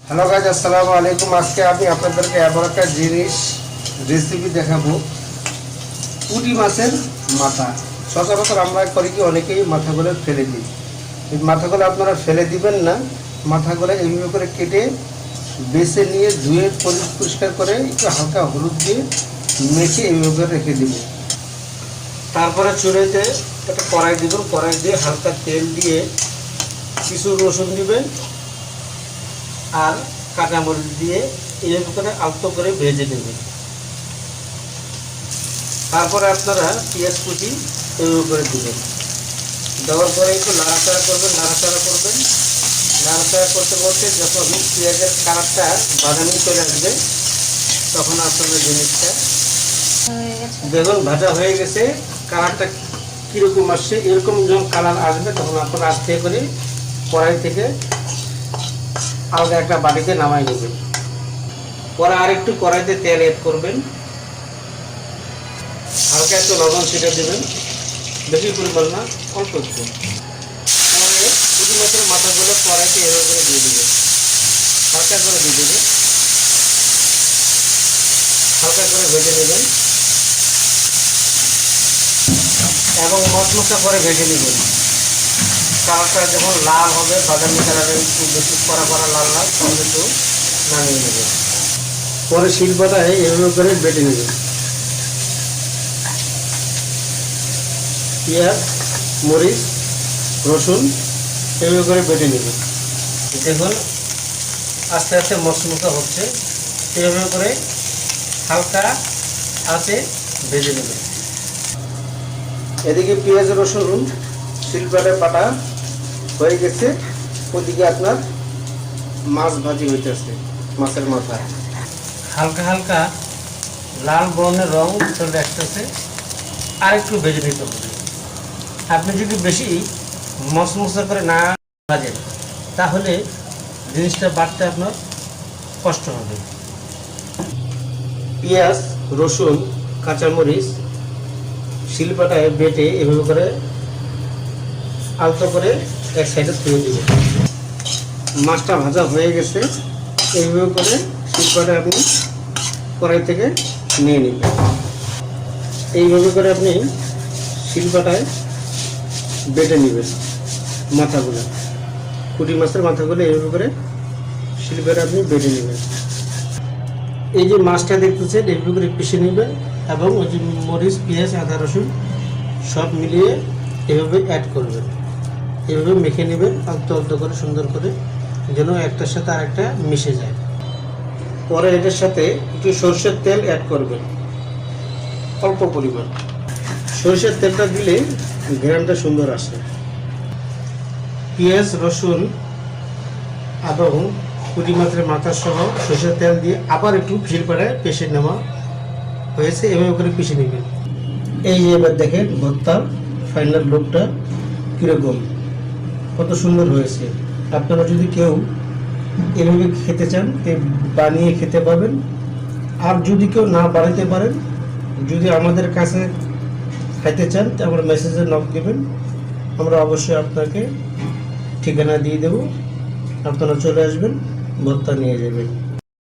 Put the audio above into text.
Hello guys, আসসালামু আলাইকুম। আজকে আমি আপনাদেরকে এমন একটা জিনিস রেসিপি দেখাবো, পুঁটি মাছের মাথা। সচরাচর আমরা করি কি, অনেকেই মাথাগুলো ফেলে দিই। এই মাথাগুলো আপনারা ফেলে দিবেন না। মাথাগুলো এইভাবে করে কেটে বেছে নিয়ে ধুয়ে পরিষ্কার করে একটু হালকা হলুদ দিয়ে মেখে এইভাবে করে রেখে দিব। তারপরে চুলাইতে একটা কড়াই দিবেন, কড়াই দিয়ে হালকা তেল দিয়ে কিছু রসুন দিবেন আর কাঁচামরিচ দিয়ে এইভাবে করে আলতো করে ভেজে নেবেন। তারপরে আপনারা পেঁয়াজ কুচি এইভাবে করে দেবেন। দেওয়ার পরে একটু নাড়াচাড়া করবেন। নাড়াচাড়া করতে করতে যখন পেঁয়াজের কালারটা বাদামি চলে আসবে, তখন আপনাদের জিনিসটা দেখুন ভাজা হয়ে গেছে। কালারটা কীরকম আসছে, এরকম যখন কালার আসবে তখন আপনারা আস্তে করে কড়াই থেকে আলাদা একটা বাটিতে নামাই নেবেন। পরে আরেকটু কড়াইতে তেল অ্যাড করবেন, হালকা একটু লবণ ছিটে দেবেন, বেশি পরিমাণ না, অল্প একটু। পরে পুঁটি মাছের মাথাগুলো কড়াইতে এভাবে করে দিয়ে দেবেন, হালকা করে দিয়ে দেবেন, হালকা করে ভেজে নেবেন এবং মশমশা করে ভেজে নেবেন। কালারটা যখন লাল হবে, বাদামি কালারের একটু বেশি কড়া লাল তখন একটু নামিয়ে নেবেন। পরে শিলপাটায় এভাবে করে বেটে নেবেন। পেঁয়াজ, মরিচ, রসুন এভাবে করে বেটে নেবেন। দেখুন আস্তে আস্তে মশমশা হচ্ছে, এভাবে করে হালকা আঁচে ভেজে নেবেন। এদিকে পেঁয়াজ রসুন শিলপাটায় বাটা হয়ে গেছে, ওদিকে আপনার মাছ ভাজি হইতেছে। মাছের মাথা হালকা হালকা লাল বর্ণের রং চলে আসতেছে, আর একটু ভেজে নিতে হবে। আপনি যদি বেশি মশমশা করে না ভাজেন তাহলে জিনিসটা বাটতে আপনার কষ্ট হবে। পেঁয়াজ, রসুন, কাঁচামরিচ শিলপাটায় বেটে এভাবে করে আলতো করে এক সাইডে তুলে দিবে। মাছটা ভাজা হয়ে গেছে, এইভাবে করে শিলপাটায় আপনি কড়াই থেকে নিয়ে নেবেন। এইভাবে করে আপনি শিলপাটায় বেটে নেবেন মাথাগুলো, পুঁটি মাছের মাথাগুলো এইভাবে করে শিলপাটায় আপনি বেটে নেবেন। এই যে মাছটা দেখতেছেন এইভাবে করে পিষে নেবেন এবং ওই যে মরিচ, পেঁয়াজ, আদা, রসুন সব মিলিয়ে এভাবে অ্যাড করবেন। এভাবে মেখে নেবেন আলতো আলতো করে, সুন্দর করে, যেন একটার সাথে আরেকটা মিশে যায়। পরে এটার সাথে একটু সরষের তেল অ্যাড করবেন, অল্প পরিমাণ। সরষের তেলটা দিলে ঘ্রাণটা সুন্দর আসে। পেঁয়াজ, রসুন এবং পুঁটি মাছের মাথা সহ সরষের তেল দিয়ে আবার একটু শিলপাটায় পিষে নেওয়া হয়েছে। এভাবে করে পিষে নেবেন। এই যে এবার দেখেন ভর্তার ফাইনাল লুকটা কীরকম, কত সুন্দর হয়েছে। আপনারা যদি কেউ এভাবে খেতে চান বানিয়ে খেতে পাবেন, আর যদি কেউ না বানাতে পারেন, যদি আমাদের কাছে খাইতে চান তো আমরা মেসেজে নক দেবেন, আমরা অবশ্যই আপনাকে ঠিকানা দিয়ে দেব, আপনারা চলে আসবেন, ভর্তা নিয়ে যাবেন।